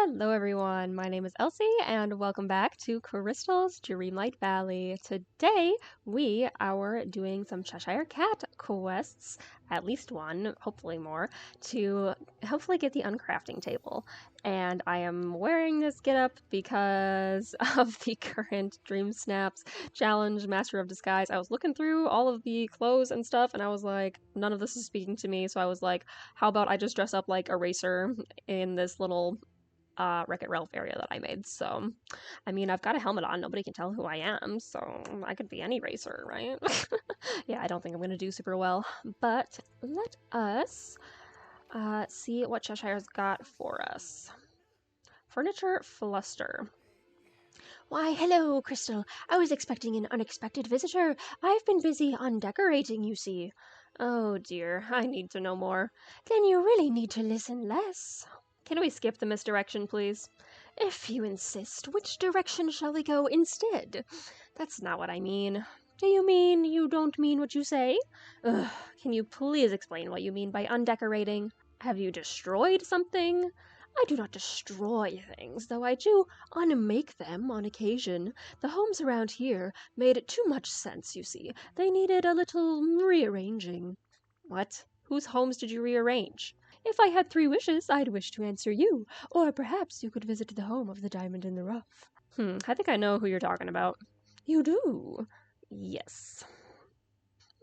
Hello everyone, my name is Elsie and welcome back to Crystal's Dreamlight Valley. Today we are doing some Cheshire Cat quests, at least one, hopefully more, to hopefully get the uncrafting table. And I am wearing this getup because of the current Dream Snaps challenge Master of Disguise. I was looking through all of the clothes and stuff and I was like, none of this is speaking to me, so I was like, how about I just dress up like a racer in this little Wreck-It Ralph area that I made. So, I mean, I've got a helmet on. Nobody can tell who I am, so I could be any racer, right? Yeah, I don't think I'm going to do super well. But let us see what Cheshire's got for us. Furniture Fluster. Why, hello, Crystal. I was expecting an unexpected visitor. I've been busy undecorating, you see. Oh dear, I need to know more. Then you really need to listen less. Can we skip the misdirection, please? If you insist, which direction shall we go instead? That's not what I mean. Do you mean you don't mean what you say? Ugh, can you please explain what you mean by undecorating? Have you destroyed something? I do not destroy things, though I do unmake them on occasion. The homes around here made too much sense, you see. They needed a little rearranging. What? Whose homes did you rearrange? If I had 3 wishes, I'd wish to answer you. Or perhaps you could visit the home of the diamond in the rough. I think I know who you're talking about. You do? Yes.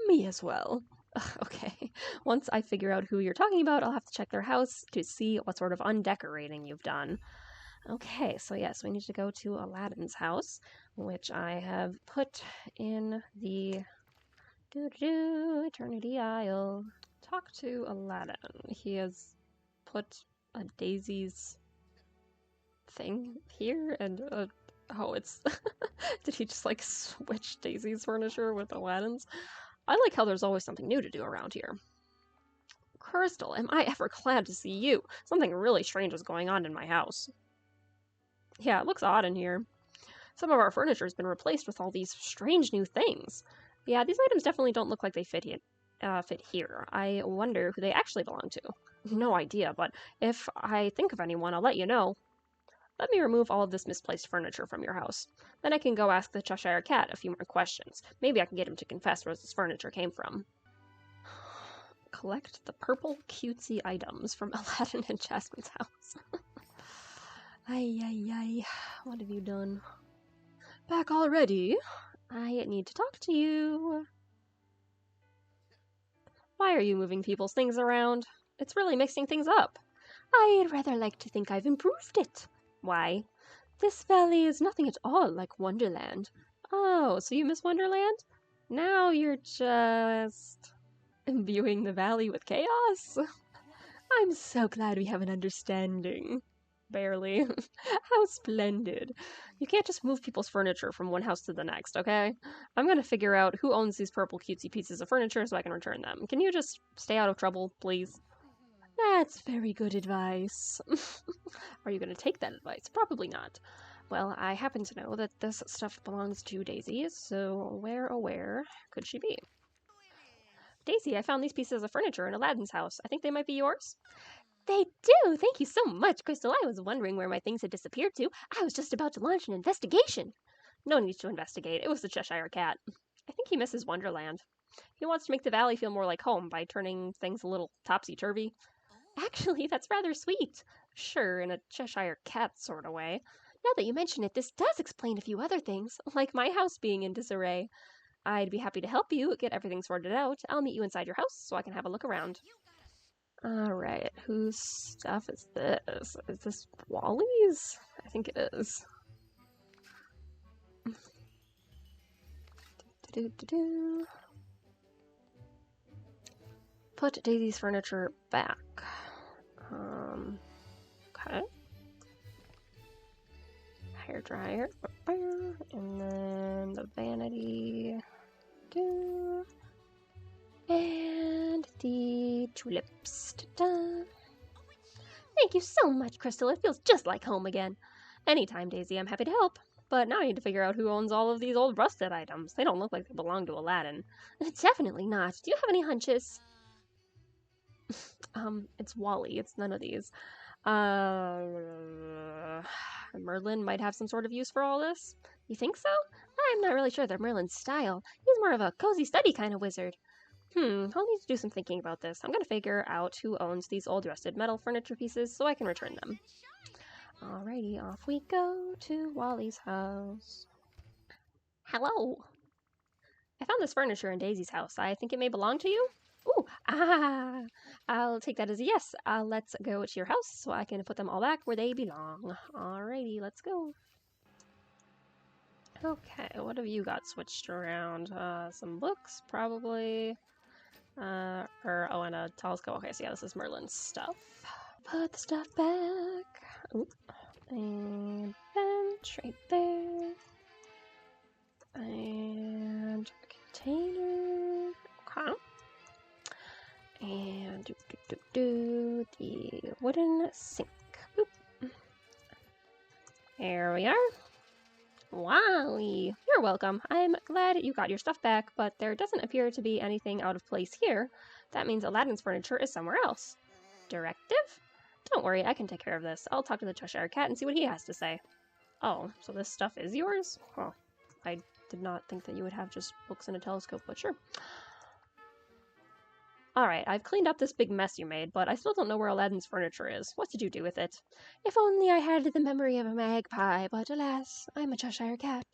Me as well. Ugh, okay. Once I figure out who you're talking about, I'll have to check their house to see what sort of undecorating you've done. Okay, so yes, we need to go to Aladdin's house, which I have put in the Eternity Isle. Talk to Aladdin. He has put a Daisy's thing here and oh, it's did he just like switch Daisy's furniture with Aladdin's? I like how there's always something new to do around here. Crystal, am I ever glad to see you? Something really strange is going on in my house. Yeah, it looks odd in here. Some of our furniture has been replaced with all these strange new things. Yeah, these items definitely don't look like they fit here. I wonder who they actually belong to. No idea, but if I think of anyone, I'll let you know. Let me remove all of this misplaced furniture from your house. Then I can go ask the Cheshire Cat a few more questions. Maybe I can get him to confess where this furniture came from. Collect the purple cutesy items from Aladdin and Jasmine's house. Ay. What have you done? Back already? I need to talk to you. Why are you moving people's things around? It's really mixing things up. I'd rather like to think I've improved it. Why? This valley is nothing at all like Wonderland. Oh, so you miss Wonderland? Now you're just imbuing the valley with chaos? I'm so glad we have an understanding. Barely. How splendid. You can't just move people's furniture from one house to the next, okay? I'm gonna figure out who owns these purple cutesy pieces of furniture so I can return them. Can you just stay out of trouble, please? That's very good advice. Are you gonna take that advice? Probably not. Well, I happen to know that this stuff belongs to Daisy, so where could she be? Daisy, I found these pieces of furniture in Aladdin's house. I think they might be yours. They do! Thank you so much, Crystal. I was wondering where my things had disappeared to. I was just about to launch an investigation. No need to investigate. It was the Cheshire Cat. I think he misses Wonderland. He wants to make the valley feel more like home by turning things a little topsy-turvy. Actually, that's rather sweet. Sure, in a Cheshire Cat sort of way. Now that you mention it, this does explain a few other things, like my house being in disarray. I'd be happy to help you get everything sorted out. I'll meet you inside your house so I can have a look around. Alright, whose stuff is this? Is this Wally's? I think it is. Put Daisy's furniture back. Okay. Hair dryer. And then the vanity. And the tulips. Ta-da. Thank you so much, Crystal. It feels just like home again. Anytime, Daisy. I'm happy to help. But now I need to figure out who owns all of these old rusted items. They don't look like they belong to Aladdin. Definitely not. Do you have any hunches? It's Wally. It's none of these. Merlin might have some sort of use for all this. You think so? I'm not really sure they're Merlin's style. He's more of a cozy study kind of wizard. I'll need to do some thinking about this. I'm gonna figure out who owns these old rusted metal furniture pieces so I can return them. Alrighty, off we go to Wally's house. Hello! I found this furniture in Daisy's house. I think it may belong to you? Ooh, I'll take that as a yes. Let's go to your house so I can put them all back where they belong. Alrighty, let's go. Okay, what have you got switched around? Some books, probably. And a telescope. Okay, so yeah, this is Merlin's stuff. Put the stuff back. Ooh. And bench right there. And a container. Okay. And the wooden sink. Boop. There we are. Wowie! You're welcome. I'm glad you got your stuff back, but there doesn't appear to be anything out of place here. That means Aladdin's furniture is somewhere else. Directive? Don't worry, I can take care of this. I'll talk to the Cheshire Cat and see what he has to say. Oh, so this stuff is yours? Huh. I did not think that you would have just books and a telescope, but sure. Alright, I've cleaned up this big mess you made, but I still don't know where Aladdin's furniture is. What did you do with it? If only I had the memory of a magpie, but alas, I'm a Cheshire Cat.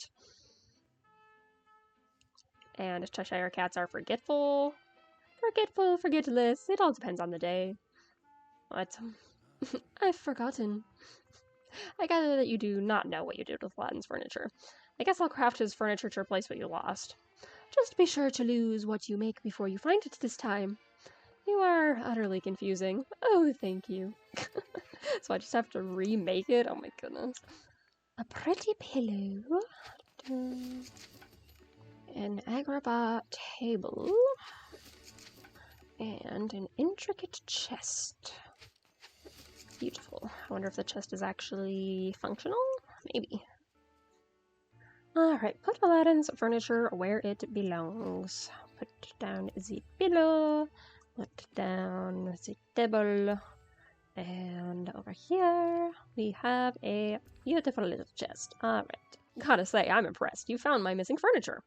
And Cheshire Cats are forgetful. Forgetful, forgetless, it all depends on the day. What? I've forgotten. I gather that you do not know what you did with Aladdin's furniture. I guess I'll craft his furniture to replace what you lost. Just be sure to lose what you make before you find it this time. You are utterly confusing. Oh, thank you. So I just have to remake it? Oh my goodness. A pretty pillow. An agrabah table. And an intricate chest. Beautiful. I wonder if the chest is actually functional? Maybe. Alright, put Aladdin's furniture where it belongs. Put down the pillow. Put down the table. And over here, we have a beautiful little chest. Alright. Gotta say, I'm impressed. You found my missing furniture.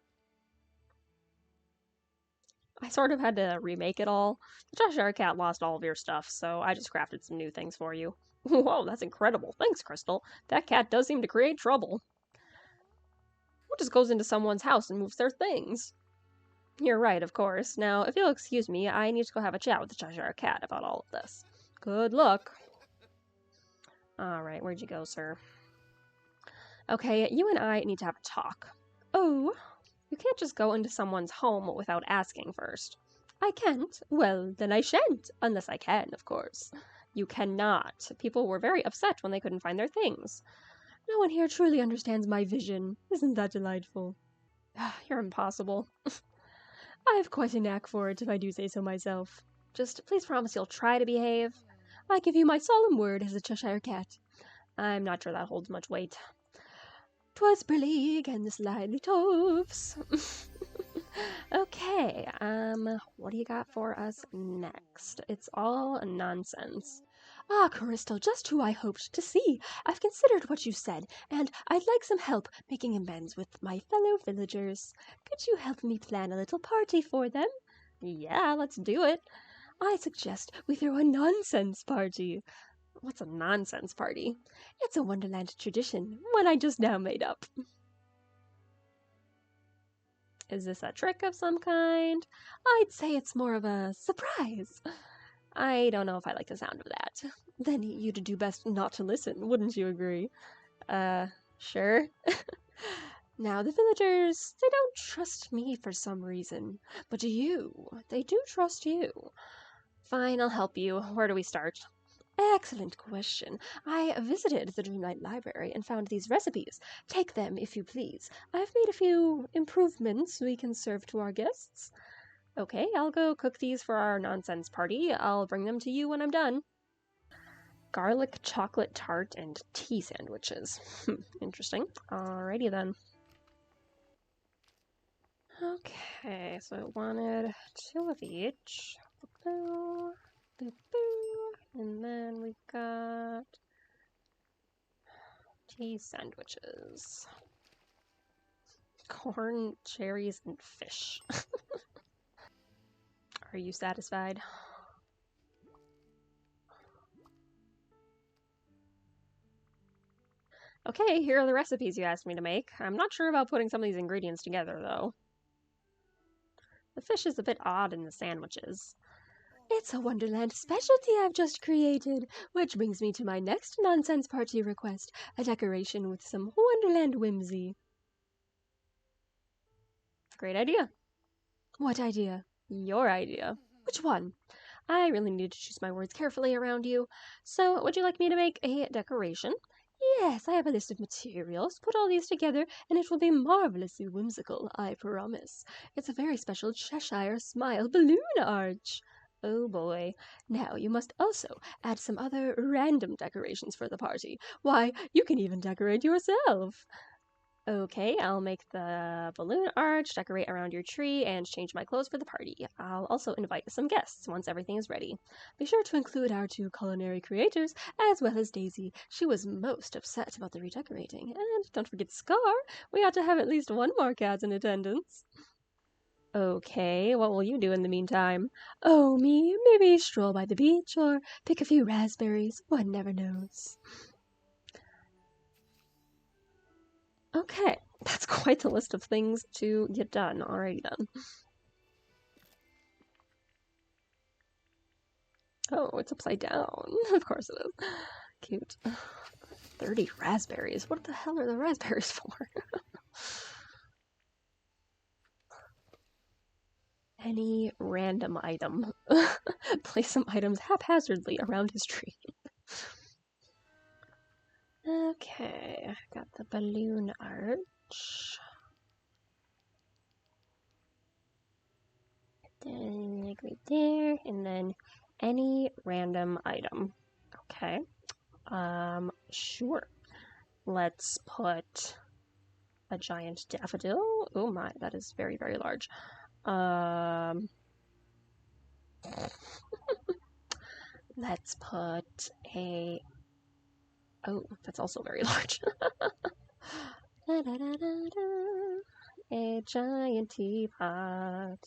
I sort of had to remake it all. The Cheshire Cat lost all of your stuff, so I just crafted some new things for you. Whoa, that's incredible. Thanks, Crystal. That cat does seem to create trouble. Who just goes into someone's house and moves their things? You're right, of course. Now, if you'll excuse me, I need to go have a chat with the Cheshire Cat about all of this. Good luck. Alright, where'd you go, sir? Okay, you and I need to have a talk. Oh, you can't just go into someone's home without asking first. I can't? Well, then I shan't. Unless I can, of course. You cannot. People were very upset when they couldn't find their things. No one here truly understands my vision. Isn't that delightful? You're impossible. I have quite a knack for it, if I do say so myself. Just please promise you'll try to behave. I give you my solemn word as a Cheshire Cat. I'm not sure that holds much weight. 'Twas brillig and the slily toves. Okay, what do you got for us next? It's all nonsense. Ah, Crystal, just who I hoped to see. I've considered what you said, and I'd like some help making amends with my fellow villagers. Could you help me plan a little party for them? Yeah, let's do it. I suggest we throw a nonsense party. What's a nonsense party? It's a Wonderland tradition, one I just now made up. Is this a trick of some kind? I'd say it's more of a surprise. I don't know if I like the sound of that. Then you'd do best not to listen, wouldn't you agree? Sure. Now, the villagers, they don't trust me for some reason. But you, they do trust you. Fine, I'll help you. Where do we start? Excellent question. I visited the Dreamlight library and found these recipes. Take them, if you please. I've made a few improvements we can serve to our guests. Okay, I'll go cook these for our nonsense party. I'll bring them to you when I'm done. Garlic chocolate tart and tea sandwiches. Interesting. Alrighty then. Okay, so I wanted 2 of each. Boo, boo, boo. And then we've got cheese sandwiches. Corn, cherries, and fish. Are you satisfied? Okay, here are the recipes you asked me to make. I'm not sure about putting some of these ingredients together, though. The fish is a bit odd in the sandwiches. It's a Wonderland specialty I've just created, which brings me to my next nonsense party request, a decoration with some Wonderland whimsy. Great idea. What idea? Your idea. Which one? I really need to choose my words carefully around you. So, would you like me to make a decoration? Yes, I have a list of materials. Put all these together, and it will be marvelously whimsical, I promise. It's a very special Cheshire Smile balloon arch. Oh boy. Now, you must also add some other random decorations for the party. Why, you can even decorate yourself. Okay, I'll make the balloon arch, decorate around your tree, and change my clothes for the party. I'll also invite some guests once everything is ready. Be sure to include our two culinary creators, as well as Daisy. She was most upset about the redecorating. And don't forget Scar. We ought to have at least one more cat in attendance. Okay, what will you do in the meantime? Oh, me? Maybe stroll by the beach or pick a few raspberries. One never knows. Okay, that's quite a list of things to get done. Alrighty then. Oh, it's upside down. Of course it is. Cute. 30 raspberries. What the hell are the raspberries for? Any random item. Place some items haphazardly around his tree. Okay, got the balloon arch. Then like right there, and then any random item. Okay. Sure. Let's put a giant daffodil. Oh my, that is very, very large. Let's put a... Oh, that's also very large. Da, da, da, da, da. A giant teapot.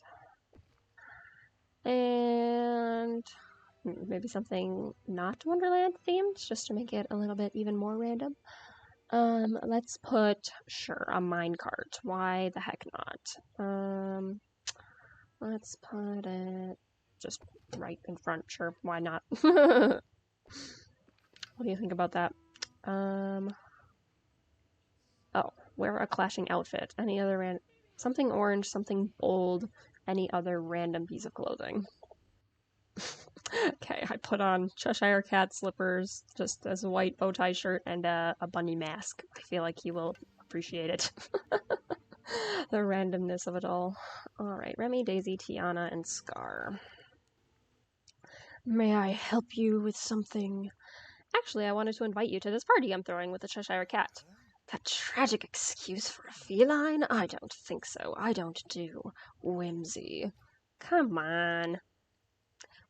And maybe something not Wonderland themed, just to make it a little bit even more random. Let's put, sure, a minecart. Why the heck not? Let's put it just right in front. Sure, why not? What do you think about that? Oh, wear a clashing outfit. Any other something orange, something bold, any other random piece of clothing. Okay, I put on Cheshire Cat slippers, just as a white bow tie shirt, and a bunny mask. I feel like you will appreciate it. The randomness of it all. Alright, Remy, Daisy, Tiana, and Scar. May I help you with something? Actually, I wanted to invite you to this party I'm throwing with the Cheshire Cat. That tragic excuse for a feline? I don't think so. I don't do whimsy. Come on.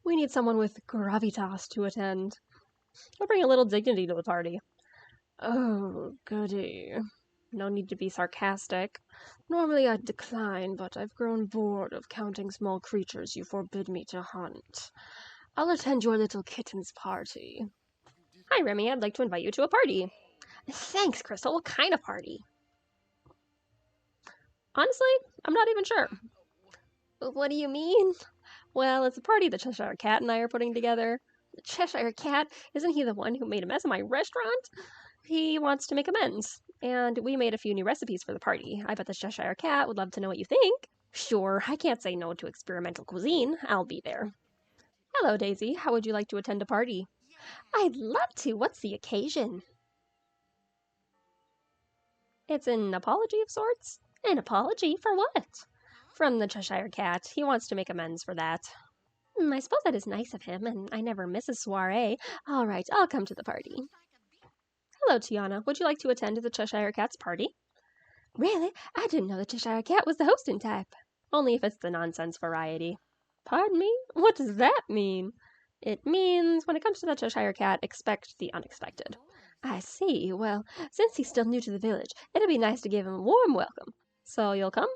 We need someone with gravitas to attend. I'll bring a little dignity to the party. Oh, goody. No need to be sarcastic. Normally I'd decline, but I've grown bored of counting small creatures you forbid me to hunt. I'll attend your little kitten's party. Hi, Remy. I'd like to invite you to a party. Thanks, Crystal. What kind of party? Honestly, I'm not even sure. What do you mean? Well, it's a party the Cheshire Cat and I are putting together. The Cheshire Cat? Isn't he the one who made a mess of my restaurant? He wants to make amends, and we made a few new recipes for the party. I bet the Cheshire Cat would love to know what you think. Sure, I can't say no to experimental cuisine. I'll be there. Hello, Daisy. How would you like to attend a party? I'd love to. What's the occasion? It's an apology of sorts. An apology for what? From the Cheshire Cat. He wants to make amends for that. I suppose that is nice of him, and I never miss a soiree. All right, I'll come to the party. Hello, Tiana. Would you like to attend the Cheshire Cat's party? Really? I didn't know the Cheshire Cat was the hosting type. Only if it's the nonsense variety. Pardon me? What does that mean? It means when it comes to the Cheshire Cat, expect the unexpected. I see. Well, since he's still new to the village, it'll be nice to give him a warm welcome. So you'll come?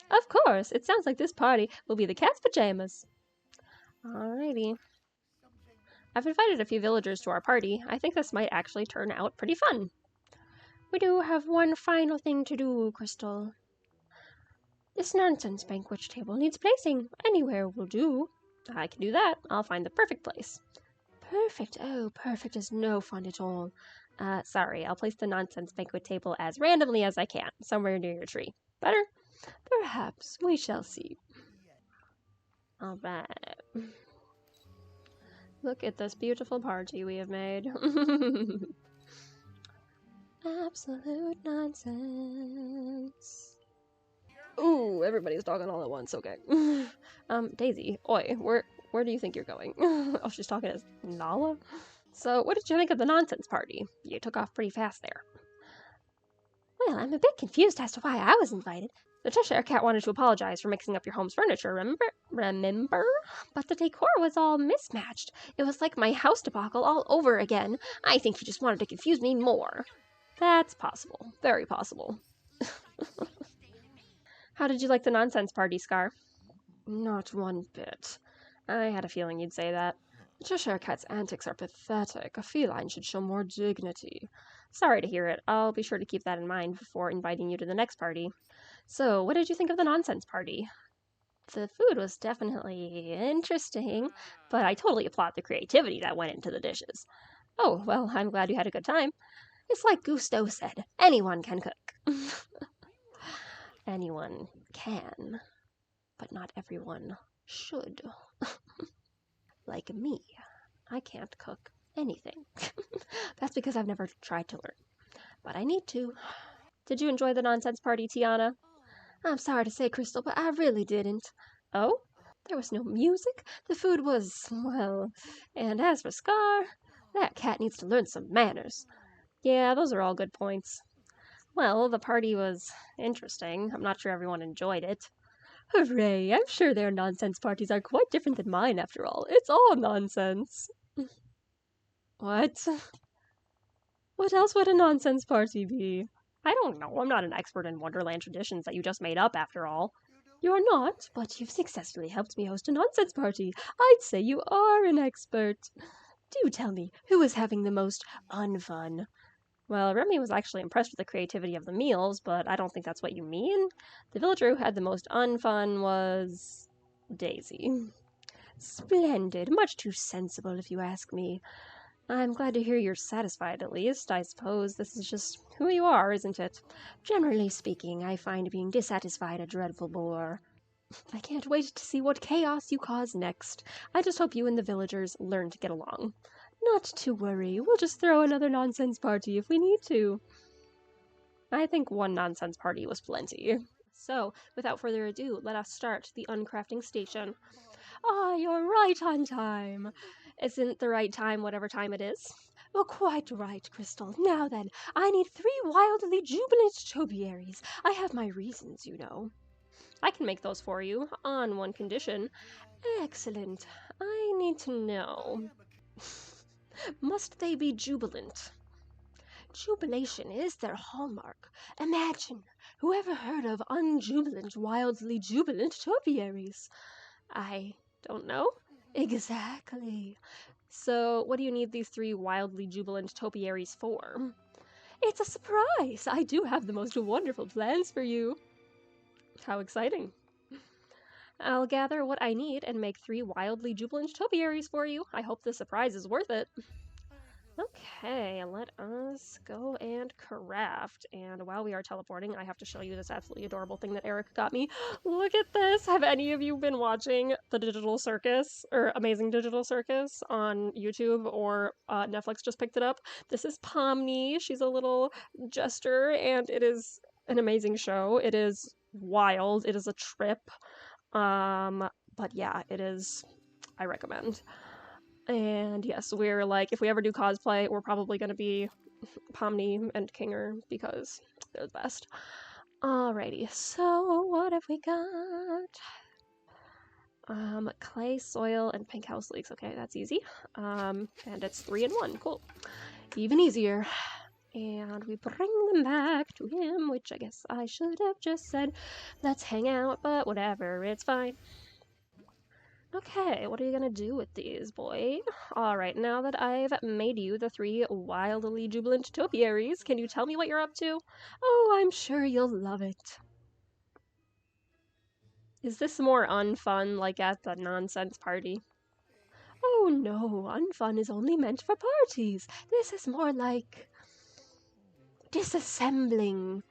Of course. It sounds like this party will be the cat's pajamas. Alrighty. I've invited a few villagers to our party. I think this might actually turn out pretty fun. We do have one final thing to do, Crystal. This nonsense banquet table needs placing. Anywhere will do. I can do that. I'll find the perfect place. Perfect. Oh, perfect is no fun at all. Sorry, I'll place the nonsense banquet table as randomly as I can, somewhere near your tree. Better? Perhaps. We shall see. Alright. Look at this beautiful party we have made. Absolute nonsense. Ooh, everybody's talking all at once, okay. Daisy, oi, where do you think you're going? Oh, she's talking as Nala? So, what did you think of the nonsense party? You took off pretty fast there. Well, I'm a bit confused as to why I was invited. The Cheshire cat wanted to apologize for mixing up your home's furniture, remember? But the decor was all mismatched. It was like my house debacle all over again. I think he just wanted to confuse me more. That's possible. Very possible. How did you like the nonsense party, Scar? Not one bit. I had a feeling you'd say that. The Cheshire Cat's antics are pathetic. A feline should show more dignity. Sorry to hear it. I'll be sure to keep that in mind before inviting you to the next party. So, what did you think of the nonsense party? The food was definitely interesting, but I totally applaud the creativity that went into the dishes. Oh, well, I'm glad you had a good time. It's like Gusteau said, anyone can cook. Anyone can, but not everyone should. Like me. I can't cook anything. That's because I've never tried to learn. But I need to. Did you enjoy the nonsense party, Tiana? I'm sorry to say, Crystal, but I really didn't. Oh? There was no music. The food was, well, and as for Scar, that cat needs to learn some manners. Yeah, those are all good points. Well, the party was interesting. I'm not sure everyone enjoyed it. Hooray! I'm sure their nonsense parties are quite different than mine, after all. It's all nonsense. What? What else would a nonsense party be? I don't know. I'm not an expert in Wonderland traditions that you just made up, after all. You're not, but you've successfully helped me host a nonsense party. I'd say you are an expert. Do tell me, who is having the most unfun? Well, Remy was actually impressed with the creativity of the meals, but I don't think that's what you mean. The villager who had the most unfun was Daisy. Splendid. Much too sensible, if you ask me. I'm glad to hear you're satisfied, at least. I suppose this is just who you are, isn't it? Generally speaking, I find being dissatisfied a dreadful bore. I can't wait to see what chaos you cause next. I just hope you and the villagers learn to get along. Not to worry. We'll just throw another nonsense party if we need to. I think one nonsense party was plenty. So, without further ado, let us start the Uncrafting Station. Ah, you're right on time. Isn't the right time whatever time it is? Well, quite right, Crystal. Now then, I need 3 wildly jubilant topiaries. I have my reasons, you know. I can make those for you, on one condition. Excellent. I need to know. Must they be jubilant? Jubilation is their hallmark. Imagine, whoever heard of unjubilant, wildly jubilant topiaries? I don't know. Exactly. So, what do you need these 3 wildly jubilant topiaries for? It's a surprise! I do have the most wonderful plans for you. How exciting. I'll gather what I need and make 3 wildly jubilant topiaries for you. I hope the surprise is worth it. Okay, let us go and craft. And while we are teleporting, I have to show you this absolutely adorable thing that Eric got me. Look at this! Have any of you been watching The Digital Circus, or Amazing Digital Circus on YouTube, or Netflix just picked it up? This is Pomni. She's a little jester, and it is an amazing show. It is wild. It is a trip. But yeah, it is. I recommend. And yes, we're like, if we ever do cosplay, we're probably going to be Pomni and Kinger because they're the best. Alrighty, so what have we got? Clay, soil, and pink house leeks. Okay, that's easy. And it's 3 in 1. Cool. even easier. And we bring them back to him, which I guess I should have just said, let's hang out, but whatever, it's fine. Okay, what are you gonna do with these, boy? Alright, now that I've made you the 3 wildly jubilant topiaries, can you tell me what you're up to? Oh, I'm sure you'll love it. Is this more unfun, like at the nonsense party? Oh no, unfun is only meant for parties. This is more like disassembling.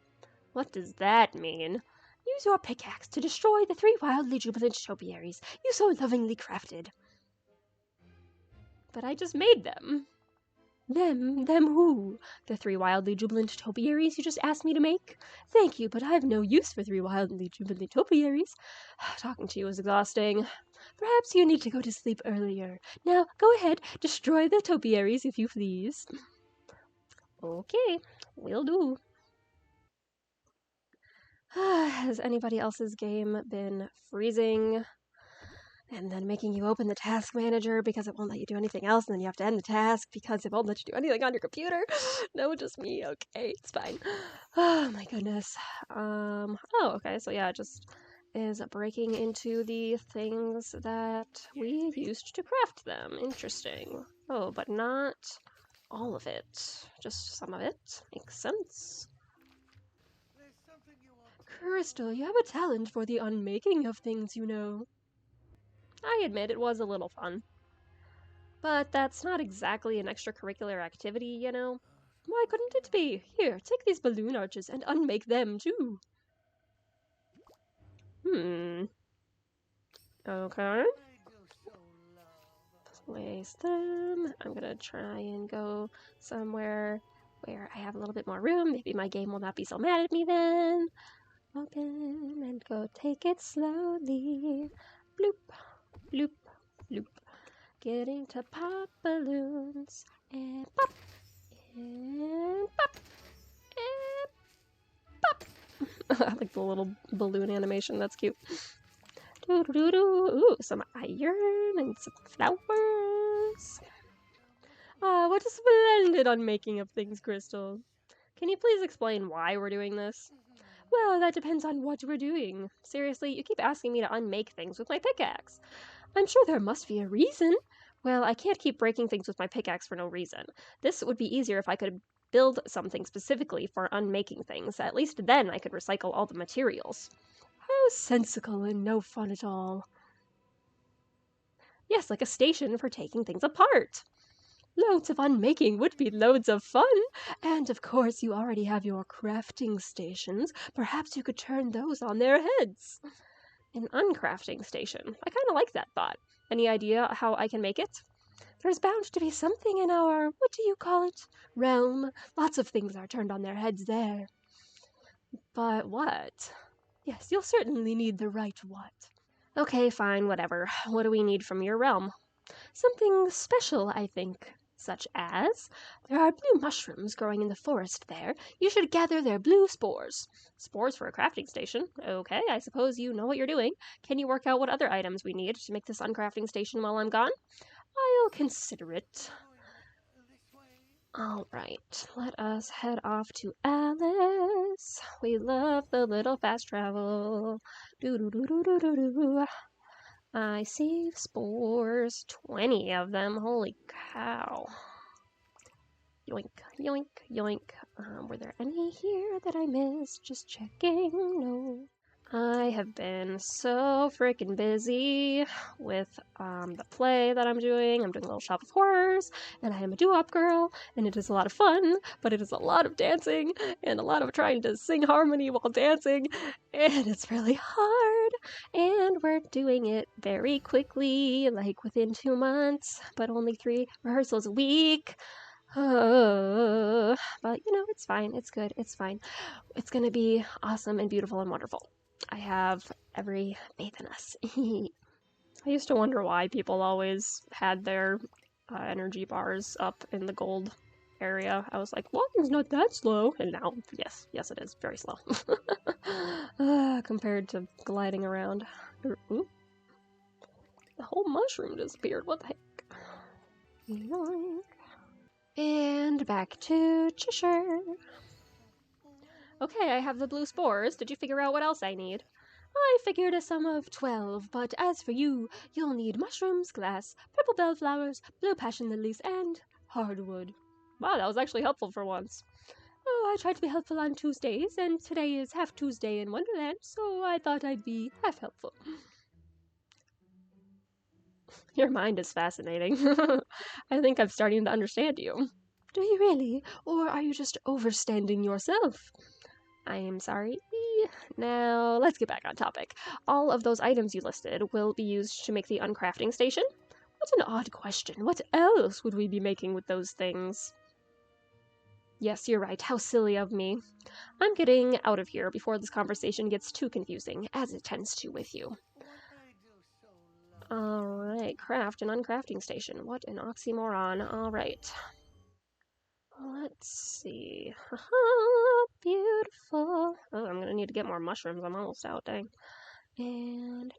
What does that mean? Use your pickaxe to destroy the 3 wildly jubilant topiaries you so lovingly crafted. But I just made them. Them who? The 3 wildly jubilant topiaries you just asked me to make? Thank you, but I have no use for 3 wildly jubilant topiaries. Talking to you is exhausting. Perhaps you need to go to sleep earlier. Now, go ahead, destroy the topiaries if you please. Okay, will do. Has anybody else's game been freezing and then making you open the task manager because it won't let you do anything else, and then you have to end the task because it won't let you do anything on your computer? No, just me. Okay, it's fine. Oh my goodness. Oh, okay, so yeah, it just is breaking into the things that we used to craft them. Interesting. Oh, but not all of it. Just some of it. Makes sense. Crystal, you have a talent for the unmaking of things, you know. I admit it was a little fun. But that's not exactly an extracurricular activity, you know? Why couldn't it be? Here, take these balloon arches and unmake them, too. Okay. Place them. I'm gonna try and go somewhere where I have a little bit more room. Maybe my game will not be so mad at me then. Open and go take it slowly. Bloop, bloop, bloop. Getting to pop balloons. And pop. And pop. And pop. I like the little balloon animation. That's cute. Ooh, some iron and some flowers. What a splendid unmaking of things, Crystal. Can you please explain why we're doing this? Well, that depends on what we're doing. Seriously, you keep asking me to unmake things with my pickaxe. I'm sure there must be a reason. Well, I can't keep breaking things with my pickaxe for no reason. This would be easier if I could build something specifically for unmaking things. At least then I could recycle all the materials. How sensical and no fun at all. Yes, like a station for taking things apart. Loads of unmaking would be loads of fun. And of course, you already have your crafting stations. Perhaps you could turn those on their heads. An uncrafting station. I kind of like that thought. Any idea how I can make it? There's bound to be something in our, what do you call it, realm. Lots of things are turned on their heads there. But what? Yes, you'll certainly need the right what. Okay, fine, whatever. What do we need from your realm? Something special, I think. Such as, there are blue mushrooms growing in the forest there. You should gather their blue spores. Spores for a crafting station? Okay, I suppose you know what you're doing. Can you work out what other items we need to make this uncrafting station while I'm gone? I'll consider it. Alright, let us head off to Alice. We love the little fast travel. Do-do-do-do-do-do-do. I see spores. 20 of them. Holy cow. Yoink, yoink, yoink. Were there any here that I missed? Just checking. No. I have been so freaking busy with the play that I'm doing. I'm doing a little shop of horrors, and I am a doo-wop girl, and it is a lot of fun, but it is a lot of dancing, and a lot of trying to sing harmony while dancing, and it's really hard, and we're doing it very quickly, like within 2 months, but only 3 rehearsals a week. But you know, it's fine, it's good, it's fine. It's gonna be awesome and beautiful and wonderful. I have every faith in us. I used to wonder why people always had their energy bars up in the gold area. I was like, walking's not that slow. And now, yes it is. Very slow. Compared to gliding around. Ooh. The whole mushroom disappeared. What the heck? Yoink. And back to Cheshire. Okay, I have the blue spores. Did you figure out what else I need? I figured a sum of 12, but as for you, you'll need mushrooms, glass, purple bellflowers, blue passion lilies, and hardwood. Wow, that was actually helpful for once. Oh, I try to be helpful on Tuesdays, and today is Half Tuesday in Wonderland, so I thought I'd be half helpful. Your mind is fascinating. I think I'm starting to understand you. Do you really? Or are you just overstanding yourself? I am sorry. Now, let's get back on topic. All of those items you listed will be used to make the uncrafting station? What an odd question. What else would we be making with those things? Yes, you're right. How silly of me. I'm getting out of here before this conversation gets too confusing, as it tends to with you. Alright, craft an uncrafting station. What an oxymoron. Alright. Let's see. Haha, beautiful. Oh, I'm gonna need to get more mushrooms. I'm almost out, dang. And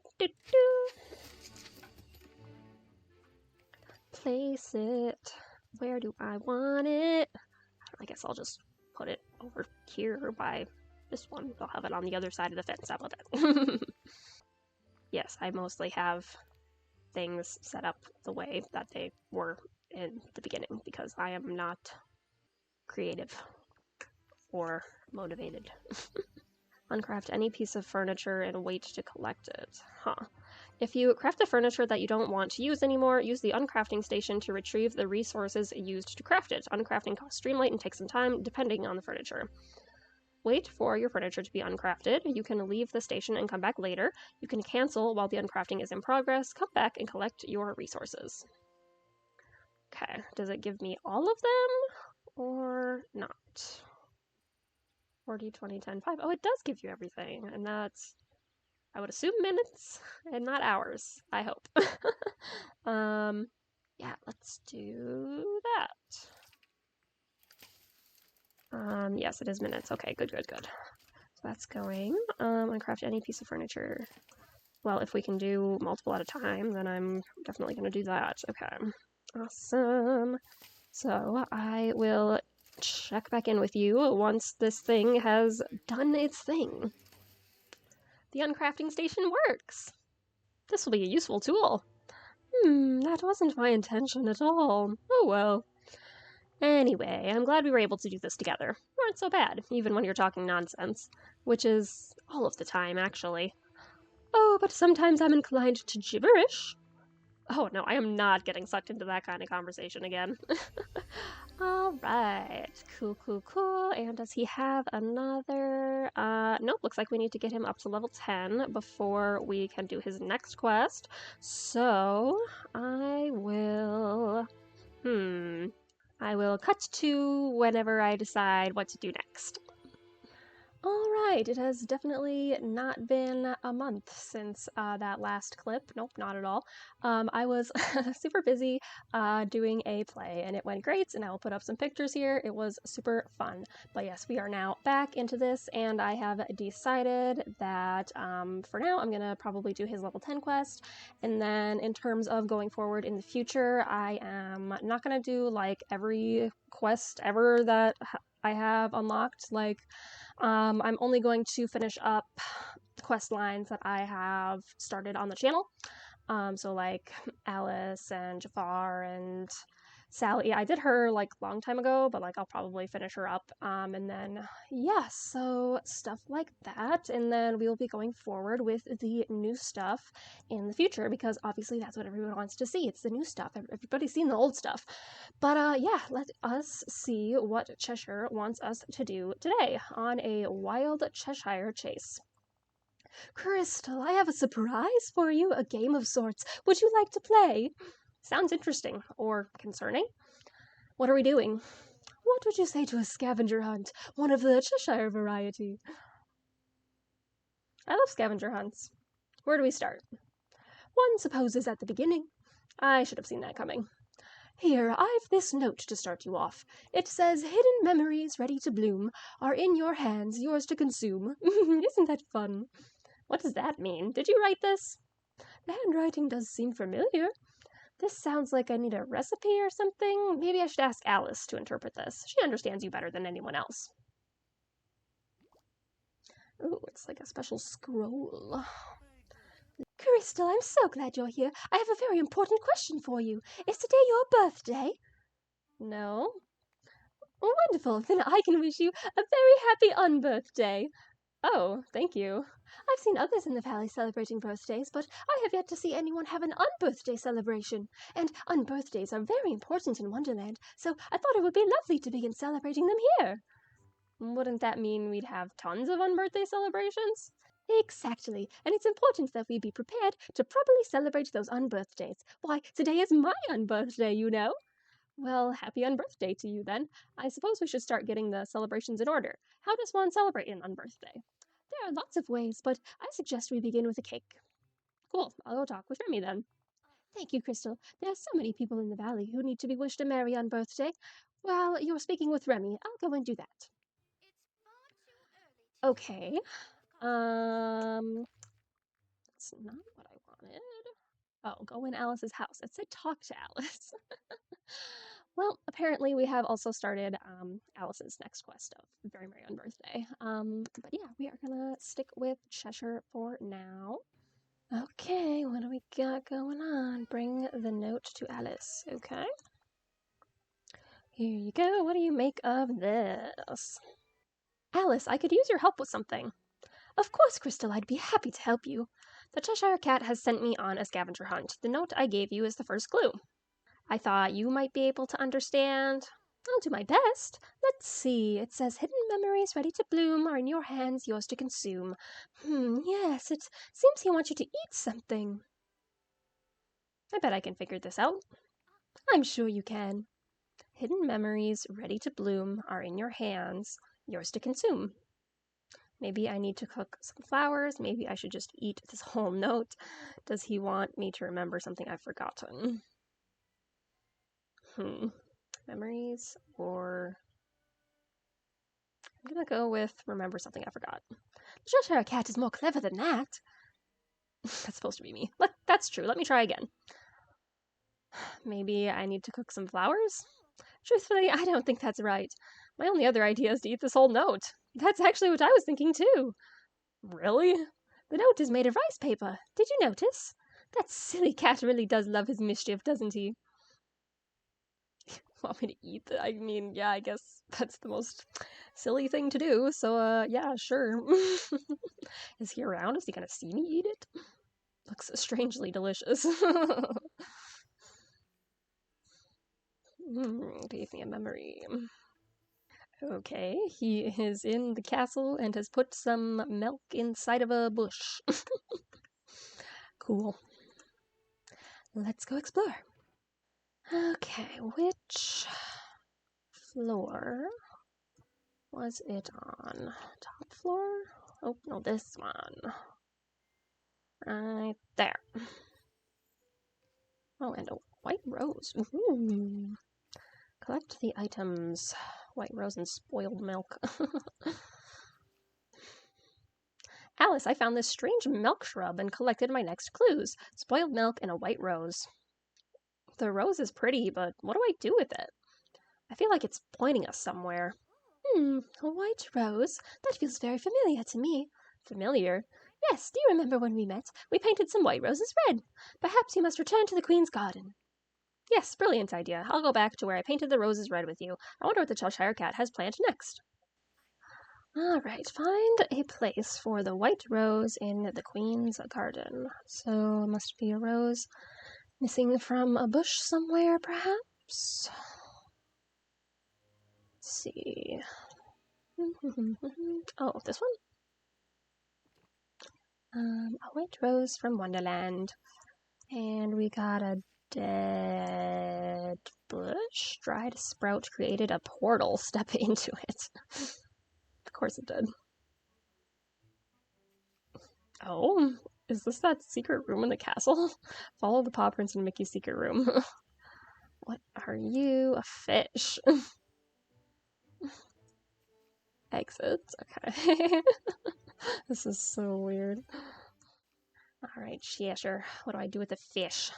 place it. Where do I want it? I guess I'll just put it over here by this one. I'll have it on the other side of the fence. How about that? Yes, I mostly have things set up the way that they were in the beginning because I am not creative or motivated. Uncraft any piece of furniture and wait to collect it. Huh. If you craft the furniture that you don't want to use anymore, use the uncrafting station to retrieve the resources used to craft it. Uncrafting costs Dreamlight and takes some time, depending on the furniture. Wait for your furniture to be uncrafted. You can leave the station and come back later. You can cancel while the uncrafting is in progress. Come back and collect your resources. Okay, does it give me all of them or not? 40, 20, 10, 5. Oh, it does give you everything, and that's, I would assume, minutes and not hours, I hope. Yeah, let's do that. Yes, it is minutes. Okay, good. So that's going. Uncraft any piece of furniture. Well, if we can do multiple at a time, then I'm definitely going to do that. Okay, awesome. So I will check back in with you once this thing has done its thing. The uncrafting station works. This will be a useful tool. That wasn't my intention at all. Oh well. Anyway, I'm glad we were able to do this together. You aren't so bad, even when you're talking nonsense. Which is all of the time, actually. Oh, but sometimes I'm inclined to gibberish. Oh no, I am not getting sucked into that kind of conversation again. Alright, cool. And does he have another? Nope, looks like we need to get him up to level 10 before we can do his next quest. So, I will cut to whenever I decide what to do next. Alright, it has definitely not been a month since that last clip. Nope, not at all. I was super busy doing a play, and it went great, and I will put up some pictures here. It was super fun. But yes, we are now back into this, and I have decided that for now, I'm going to probably do his level 10 quest, and then in terms of going forward in the future, I am not going to do, like, every quest ever that I have unlocked, like, I'm only going to finish up the quest lines that I have started on the channel. So like Alice and Jafar and Sally. I did her like a long time ago, but like I'll probably finish her up. And then yeah, so stuff like that. And then we will be going forward with the new stuff in the future because obviously that's what everyone wants to see. It's the new stuff. Everybody's seen the old stuff. But yeah, let us see what Cheshire wants us to do today on a wild Cheshire chase. Crystal, I have a surprise for you, a game of sorts. Would you like to play? Sounds interesting. Or concerning. What are we doing? What would you say to a scavenger hunt? One of the Cheshire variety. I love scavenger hunts. Where do we start? One supposes at the beginning. I should have seen that coming. Here, I've this note to start you off. It says, hidden memories ready to bloom are in your hands, yours to consume. Isn't that fun? What does that mean? Did you write this? The handwriting does seem familiar. This sounds like I need a recipe or something. Maybe I should ask Alice to interpret this. She understands you better than anyone else. Ooh, it's like a special scroll. Crystal, I'm so glad you're here. I have a very important question for you. Is today your birthday? No. Wonderful. Then I can wish you a very happy unbirthday. Oh, thank you. I've seen others in the valley celebrating birthdays, but I have yet to see anyone have an unbirthday celebration. And unbirthdays are very important in Wonderland, so I thought it would be lovely to begin celebrating them here. Wouldn't that mean we'd have tons of unbirthday celebrations? Exactly, and it's important that we be prepared to properly celebrate those unbirthdays. Why, today is my unbirthday, you know. Well, happy unbirthday to you then. I suppose we should start getting the celebrations in order. How does one celebrate an unbirthday? There are lots of ways, but I suggest we begin with a cake. Cool, I'll go talk with Remy then. Thank you, Crystal. There are so many people in the valley who need to be wished a merry unbirthday. Well, you're speaking with Remy. I'll go and do that. Okay. That's not what I wanted. Oh, go in Alice's house. It said talk to Alice. Well, apparently we have also started Alice's next quest of Very Merry Unbirthday. But yeah, we are gonna stick with Cheshire for now. Okay, what do we got going on? Bring the note to Alice. Okay. Here you go. What do you make of this? Alice, I could use your help with something. Of course, Crystal, I'd be happy to help you. The Cheshire Cat has sent me on a scavenger hunt. The note I gave you is the first clue. I thought you might be able to understand. I'll do my best. Let's see. It says hidden memories ready to bloom are in your hands, yours to consume. Yes, it seems he wants you to eat something. I bet I can figure this out. I'm sure you can. Hidden memories ready to bloom are in your hands, yours to consume. Maybe I need to cook some flowers. Maybe I should just eat this whole note. Does he want me to remember something I've forgotten? Memories, or I'm gonna go with remember something I forgot. The Cheshire Cat is more clever than that. That's supposed to be me. That's true. Let me try again. Maybe I need to cook some flowers? Truthfully, I don't think that's right. My only other idea is to eat this whole note. That's actually what I was thinking too. Really? The note is made of rice paper. Did you notice? That silly cat really does love his mischief, doesn't he? Want me to eat it? I mean, yeah, I guess that's the most silly thing to do, so, yeah, sure. Is he around? Is he gonna see me eat it? Looks strangely delicious. Gave me a memory. Okay, he is in the castle and has put some milk inside of a bush. Cool. Let's go explore. Okay, which floor was it on? Top floor? Oh, no, this one. Right there. Oh, and a white rose. Ooh. Collect the items. White rose and spoiled milk. Alice, I found this strange milk shrub and collected my next clues. Spoiled milk and a white rose. The rose is pretty, but what do I do with it? I feel like it's pointing us somewhere. A white rose? That feels very familiar to me. Familiar? Yes, do you remember when we met? We painted some white roses red. Perhaps you must return to the Queen's garden. Yes, brilliant idea. I'll go back to where I painted the roses red with you. I wonder what the Cheshire Cat has planned next. Alright, find a place for the white rose in the Queen's garden. So, must be a rose missing from a bush somewhere, perhaps? Let's see. Oh, this one? A white rose from Wonderland. And we got a dead bush. Dried sprout created a portal. Step into it. Of course it did. Oh, is this that secret room in the castle? Follow the paw prints in Mickey's secret room. What are you? A fish. Exits. Okay. This is so weird. Alright, Cheshire, what do I do with the fish?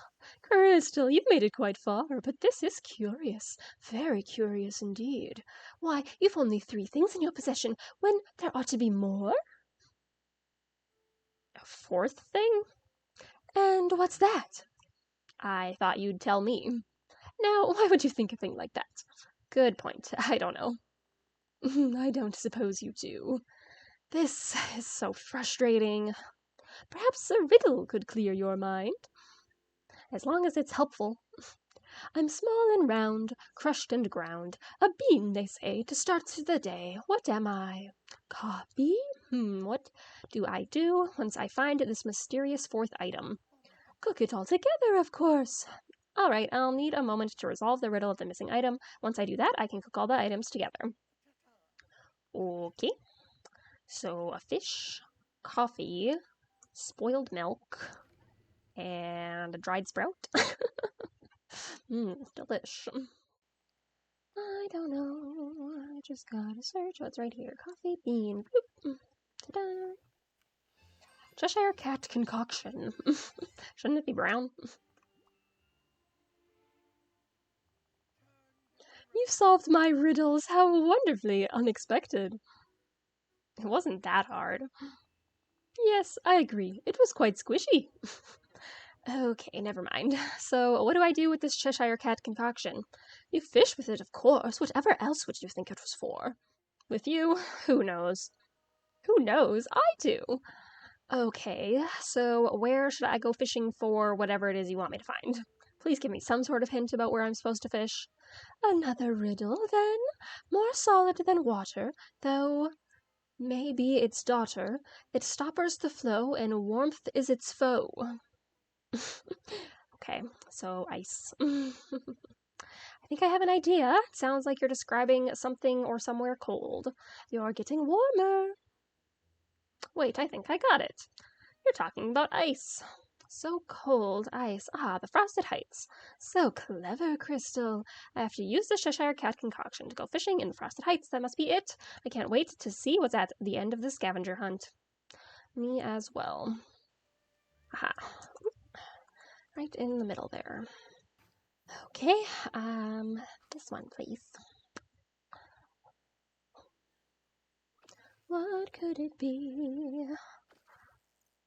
Crystal, you've made it quite far, but this is curious. Very curious indeed. Why, you've only 3 things in your possession, when there ought to be more? A 4th thing? And what's that? I thought you'd tell me. Now, why would you think a thing like that? Good point. I don't know. I don't suppose you do. This is so frustrating. Perhaps a riddle could clear your mind. As long as it's helpful. I'm small and round, crushed and ground. A bean, they say, to start the day. What am I? Coffee? What do I do once I find this mysterious 4th item? Cook it all together, of course. Alright, I'll need a moment to resolve the riddle of the missing item. Once I do that, I can cook all the items together. Okay. So, a fish, coffee, spoiled milk, and a dried sprout. Delish. I don't know. I just gotta search what's right here. Coffee bean. Boop. Ta-da. Cheshire cat concoction. Shouldn't it be brown? You've solved my riddles. How wonderfully unexpected. It wasn't that hard. Yes, I agree. It was quite squishy. Okay, never mind. So, what do I do with this Cheshire cat concoction? You fish with it, of course. Whatever else would you think it was for? With you? Who knows? Who knows? I do. Okay, so where should I go fishing for whatever it is you want me to find? Please give me some sort of hint about where I'm supposed to fish. Another riddle, then? More solid than water, though maybe its daughter. It stoppers the flow, and warmth is its foe. Okay, so ice. I think I have an idea. It sounds like you're describing something or somewhere cold. You're getting warmer. Wait, I think I got it. You're talking about ice. So cold, ice. Ah, the Frosted Heights. So clever, Crystal. I have to use the Cheshire Cat concoction to go fishing in the Frosted Heights. That must be it. I can't wait to see what's at the end of the scavenger hunt. Me as well. Aha. Right in the middle there. Okay, this one, please. What could it be?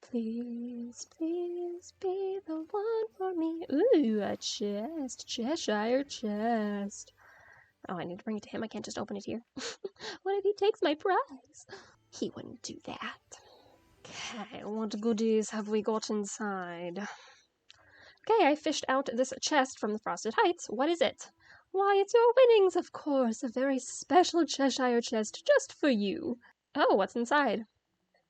Please, please be the one for me. Ooh, a chest. Cheshire chest. Oh, I need to bring it to him. I can't just open it here. What if he takes my prize? He wouldn't do that. Okay, what goodies have we got inside? Okay, I fished out this chest from the Frosted Heights. What is it? Why, it's your winnings, of course. A very special Cheshire chest just for you. Oh, what's inside?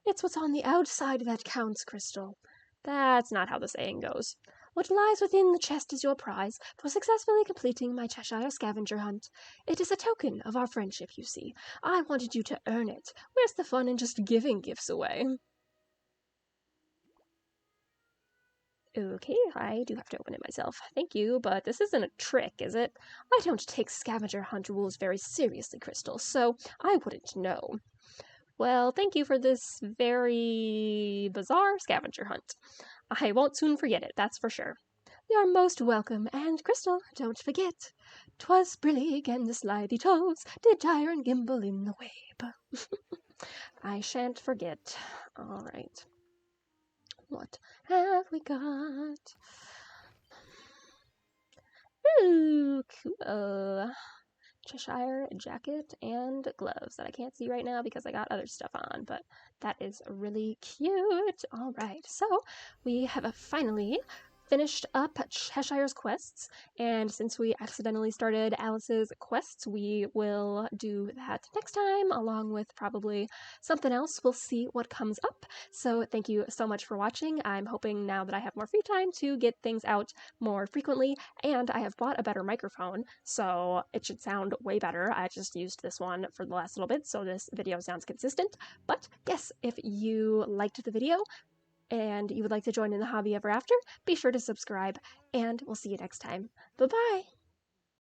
It's what's on the outside that counts, Crystal. That's not how the saying goes. What lies within the chest is your prize for successfully completing my Cheshire scavenger hunt. It is a token of our friendship, you see. I wanted you to earn it. Where's the fun in just giving gifts away? Okay, I do have to open it myself. Thank you, but this isn't a trick, is it? I don't take scavenger hunt rules very seriously, Crystal, so I wouldn't know. Well, thank you for this very bizarre scavenger hunt. I won't soon forget it, that's for sure. You're most welcome, and Crystal, don't forget, 'twas brillig and the slithy toves did gyre and gimble in the wabe. I shan't forget. All right. What have we got? Ooh, cool. Cheshire jacket and gloves that I can't see right now because I got other stuff on, but that is really cute. All right, so we have finally finished up Cheshire's quests, and since we accidentally started Alice's quests, we will do that next time, along with probably something else. We'll see what comes up. So thank you so much for watching. I'm hoping now that I have more free time to get things out more frequently, and I have bought a better microphone, so it should sound way better. I just used this one for the last little bit, so this video sounds consistent. But yes, if you liked the video, and you would like to join in the hobby ever after, be sure to subscribe, and we'll see you next time. Bye-bye!